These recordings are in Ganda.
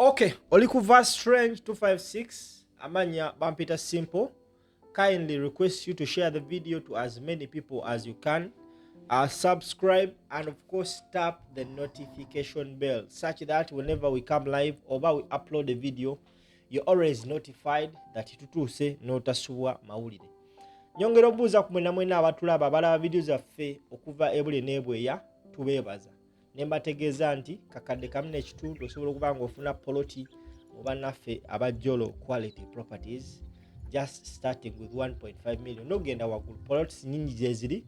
Okay, Olikuva Strange 256, Amanya Bampita Simple. Kindly request you to share the video to as many people as you can. Subscribe and of course tap the notification bell such that whenever we come live or we upload a video, you're always notified that tutuse notasubwa mawulire. Nyongera obuuza ku mwena abatulaba abalaba video zaffe okuva ebule n'ebweya tubeebaza. Nembategeeza nti kakadde kamu n'ekitundu osobola okuba ng'ofuna poloti mu bannaffe abajjolo quality properties just starting with 1.5 million. Nogenda waggulu plots nnyingi gye ziri.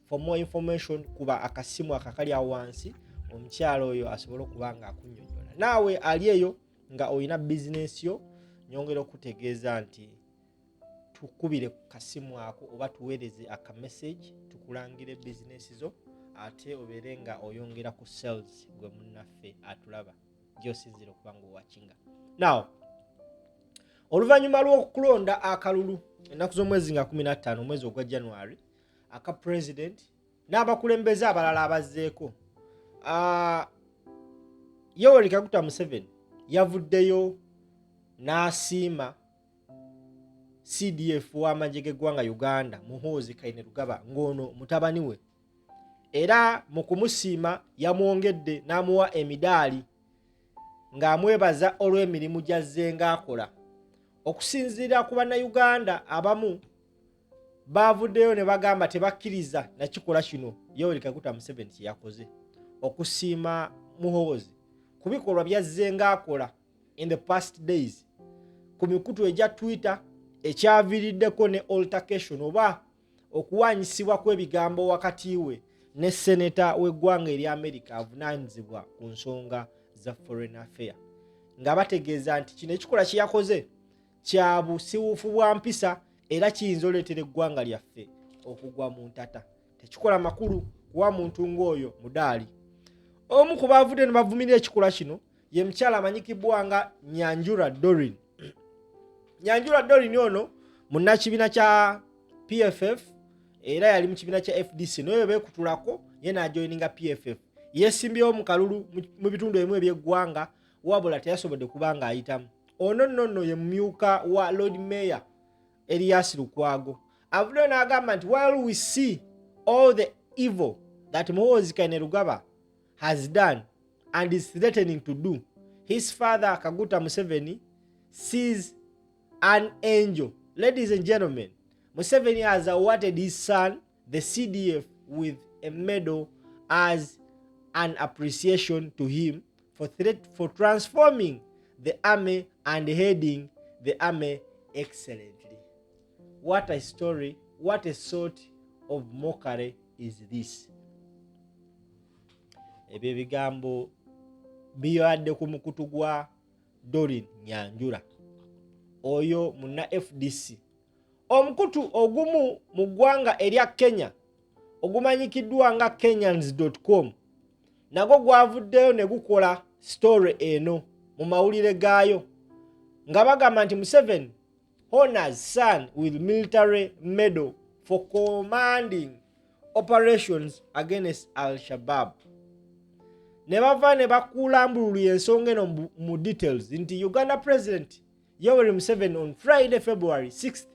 For more information kuba akasimu akakali awo wansi omukyalo oyo asobola okuba nga akunnyonnyola. Naawe ali eyo nga oyina bizinesi yo nyongera okutegeeza nti tukubire ku kasimu ako oba tuweereze aka message tukulangire bizinesi zo ate obeere nga oyongera ku sales gwe munnaffe atulaba gy'osinzira okuba ng'owakinga. Now, oluvannyuma lw'okulonda akalulu ennaku z'omwezi nga 15 omwezi ogwa January aka president n'abakulembeze abalala abazzeeko, Yoweri Kaguta Museveni yavuddeyo n'asiima CDF w'amagye g'eggwanga Uganda Muhoozi ng'ono mutabani we, era mu kumusiima yamwongedde n'amuwa emidaali ng'amwebaza olw'emirimu gy'azze ng'akola. Okusinziira ku bannayuganda abamu baavuddeyo ne bagamba tebakkiriza na kikola kino Yoweri Kaguta Museveni kye yakoze okusiima Muhoozi ku bikolwa by'azze ng'akola in the past days ku mikutu egya Twitter ekyaviiriddeko ne altercation oba okuwanyisibwa kw'ebigambo wakati we ne seneta w'eggwanga erya America avunaanyizibwa ku nsonga za foreign affair, nga bategeeza nti kino ekikola kye yakoze kya busiwuufu bwa mpisa era kiyinza oleetera eggwanga lyaffe okugwa mu ntata. Tekikola makulu kuwa muntu ng'oyo mudaali. Omu ku baavudde ne bavumirira ekikola kino ye mukyala amanyikibwa nga Nyanjula Doreen. Nyanjula Doreen ono munnakibiina kya PFF era yali mu kibiina kya FDC naye beekutulako ye n'ajoyininga PFF. Yeesimbyewo mu kalulu mu bitundu ebimu eby'eggwanga wabula teyasobodde kuba ng'ayitamu. Ono nno ye mumyuka wa Lord Mayor Erias Lukwago. Avuddeyo n'agamba nti while we see all the evil that Muhoozi has done and is threatening to do, his father Kaguta Museveni sees an angel. Ladies and gentlemen, Museveni has awarded his son, the CDF, with a medal as an appreciation to him for transforming the army and heading the army excellently. What a story, what a sort of mockery is this? Ebyo ebigambo biyadde ku mukutu gwa Doreen Nyanjula oyo munna FDC. Omukutu ogumu mu ggwanga erya Kenya ogumanyikiddwa nga Kenyans.com nagwo gwavuddeyo ne gukola story eno mu mawulire gaayo nga bagamba nti Museveni honors son with military medal for commanding operations against Al-Shabaab. Ne bava ne bakulambulula ensonga eno mu details nti Uganda President Yoweri Museveni on Friday, February 6th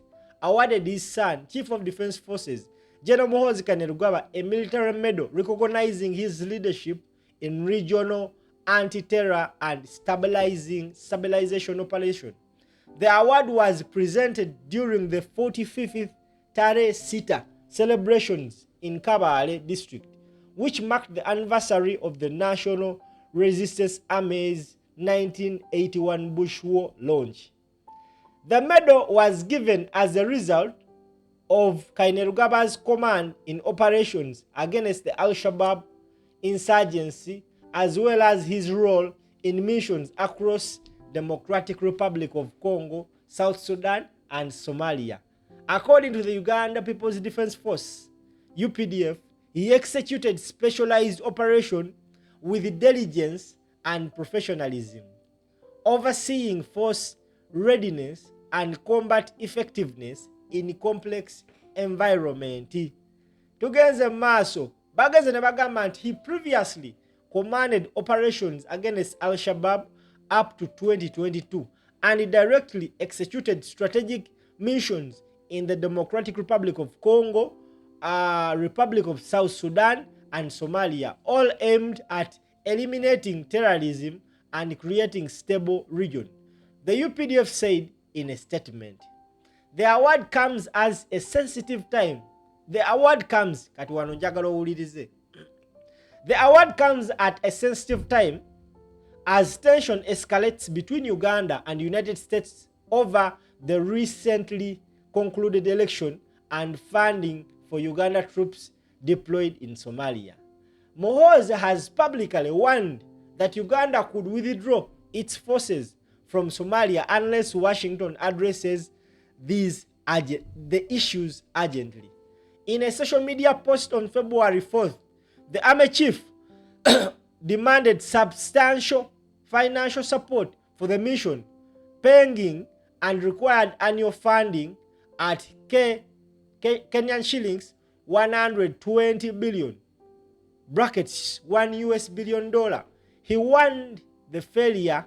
awarded his son, Chief of Defense Forces, General Muhoozi a military medal recognizing his leadership in regional anti-terror and stabilization operation. The award was presented during the 45th Tare Sita celebrations in Kabale district, which marked the anniversary of the National Resistance Army's 1981 Bush War launch. The medal was given as a result of Kainerugaba's command in operations against the Al-Shabaab insurgency, as well as his role in missions across Democratic Republic of Congo, South Sudan, and Somalia. According to the Uganda People's Defense Force, UPDF, he executed specialized operation with diligence and professionalism, overseeing force readiness and combat effectiveness in complex environment. Tugenze maaso bageze ne bagamba nti he previously commanded operations against Al-Shabaab up to 2022 and directly executed strategic missions in the Democratic Republic of Congo, Republic of South Sudan, and Somalia, all aimed at eliminating terrorism and creating stable region. The UPDF said in a statement. The award comes as a sensitive time. The award comes at a sensitive time as tension escalates between Uganda and the United States over the recently concluded election and funding for Uganda troops deployed in Somalia. Muhoozi has publicly warned that Uganda could withdraw its forces from Somalia unless Washington addresses the issues urgently. In a social media post on February 4th, the army chief demanded substantial financial support for the mission, paying and required annual funding at Kenyan shillings 120 billion, brackets $1 billion. He warned the failure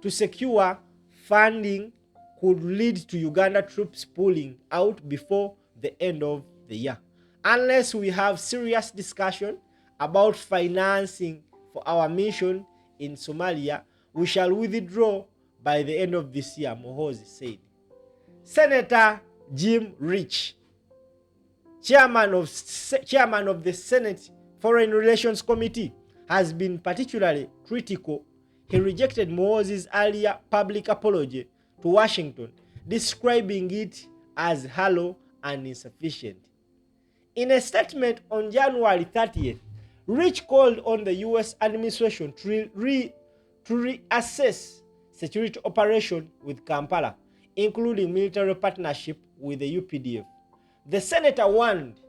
to secure funding could lead to Uganda troops pulling out before the end of the year. Unless we have serious discussion about financing for our mission in Somalia, we shall withdraw by the end of this year, Muhoozi said. Senator Jim Rich, chairman of the Senate Foreign Relations Committee, has been particularly critical. He rejected Muhoozi's earlier public apology to Washington, describing it as hollow and insufficient. In a statement on January 30th, Rich called on the U.S. administration to reassess security operation with Kampala, including military partnership with the UPDF. The senator warned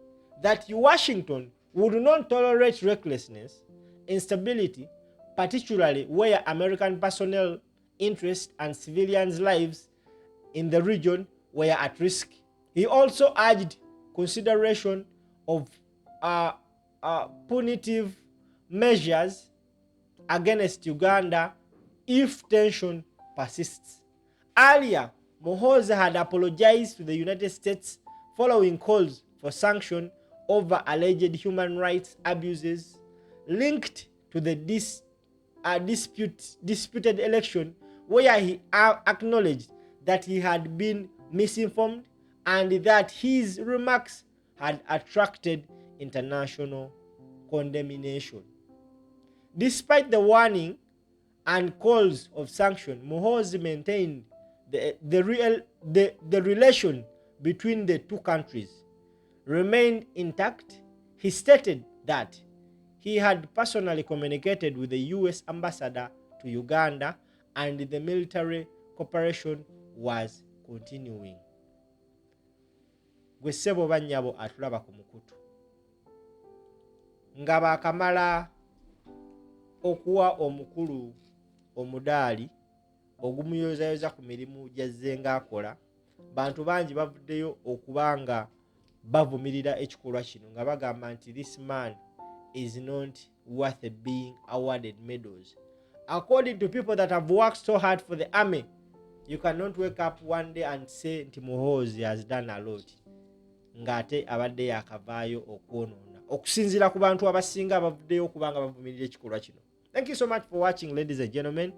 that Washington would not tolerate recklessness, instability, particularly where American personnel interests and civilians' lives in the region were at risk. He also urged consideration of punitive measures against Uganda if tension persists. Earlier, Muhoozi had apologized to the United States following calls for sanctions over alleged human rights abuses linked to the disputed election, where he acknowledged that he had been misinformed and that his remarks had attracted international condemnation. Despite the warning and calls of sanction, Muhoozi maintained the relation between the two countries remained intact. He stated that he had personally communicated with the U.S. ambassador to Uganda and the military cooperation was continuing. Gwe ssebo bannyabo atulaba ku mukutu. Nga baakamala okuwa omukulu omudaali ogumuyozayoza ku mirimu gy'azze ng'akola, bantu bangi bavuddeyo okubanga bavumirira ekikolwa kino nga bagamba nti this man is not worth being awarded medals. According to people that have worked so hard for the army, you cannot wake up one day and say nti Muhoozi has done a lot ng'ate abadde yakavaayo okwonoona okusinziira ku bantu abasinga abavuddeyo okubanga bavumirira ekikolwa kino. Thank you so much for watching, ladies and gentlemen.